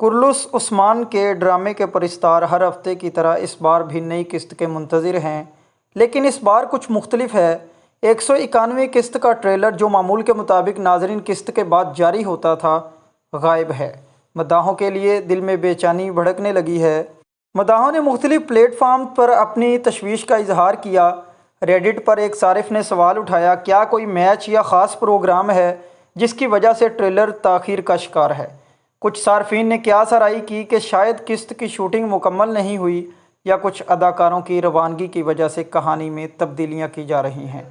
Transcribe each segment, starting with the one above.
کرلس عثمان کے ڈرامے کے پرستار ہر ہفتے کی طرح اس بار بھی نئی قسط کے منتظر ہیں، لیکن اس بار کچھ مختلف ہے۔ 191ویں قسط کا ٹریلر، جو معمول کے مطابق ناظرین قسط کے بعد جاری ہوتا تھا، غائب ہے۔ مداحوں کے لیے دل میں بے چینی بھڑکنے لگی ہے۔ مداحوں نے مختلف پلیٹ فارم پر اپنی تشویش کا اظہار کیا۔ ریڈٹ پر ایک صارف نے سوال اٹھایا، کیا کوئی میچ یا خاص پروگرام ہے جس کی وجہ سے ٹریلر تاخیر کا شکار ہے؟ کچھ صارفین نے قیاس آرائی کی کہ شاید قسط کی شوٹنگ مکمل نہیں ہوئی یا کچھ اداکاروں کی روانگی کی وجہ سے کہانی میں تبدیلیاں کی جا رہی ہیں۔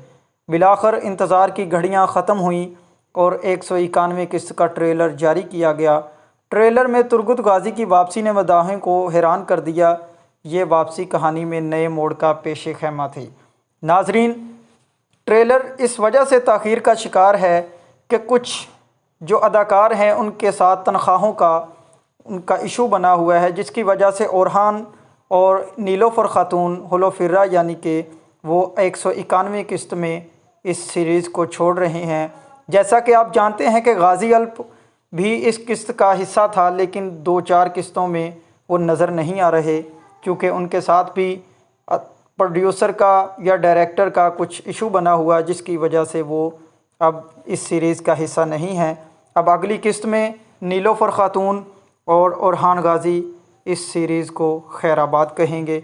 بالآخر انتظار کی گھڑیاں ختم ہوئیں اور 191ویں قسط کا ٹریلر جاری کیا گیا۔ ٹریلر میں ترگت غازی کی واپسی نے مداحوں کو حیران کر دیا۔ یہ واپسی کہانی میں نئے موڑ کا پیش خیمہ تھی۔ ناظرین، ٹریلر اس وجہ سے تاخیر کا شکار ہے کہ کچھ جو اداکار ہیں ان کے ساتھ تنخواہوں کا ایشو بنا ہوا ہے، جس کی وجہ سے اورہان اور نیلوفر خاتون ہولوفرا یعنی کہ وہ 191ویں قسط میں اس سیریز کو چھوڑ رہے ہیں۔ جیسا کہ آپ جانتے ہیں کہ غازی الپ بھی اس قسط کا حصہ تھا، لیکن 2-4 قسطوں میں وہ نظر نہیں آ رہے کیونکہ ان کے ساتھ بھی پروڈیوسر کا یا ڈائریکٹر کا کچھ ایشو بنا ہوا، جس کی وجہ سے وہ اب اس سیریز کا حصہ نہیں ہیں۔ اب اگلی قسط میں نیلوفر خاتون اور اورہان غازی اس سیریز کو خیر آباد کہیں گے۔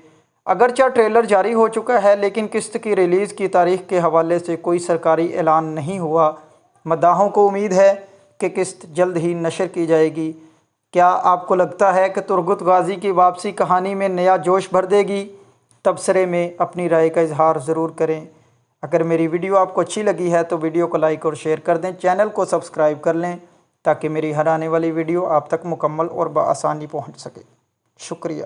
اگرچہ ٹریلر جاری ہو چکا ہے، لیکن قسط کی ریلیز کی تاریخ کے حوالے سے کوئی سرکاری اعلان نہیں ہوا۔ مداحوں کو امید ہے کہ قسط جلد ہی نشر کی جائے گی۔ کیا آپ کو لگتا ہے کہ ترگت غازی کی واپسی کہانی میں نیا جوش بھر دے گی؟ تبصرے میں اپنی رائے کا اظہار ضرور کریں۔ اگر میری ویڈیو آپ کو اچھی لگی ہے تو ویڈیو کو لائک اور شیئر کر دیں، چینل کو سبسکرائب کر لیں تاکہ میری ہر آنے والی ویڈیو آپ تک مکمل اور بآسانی پہنچ سکے۔ شکریہ۔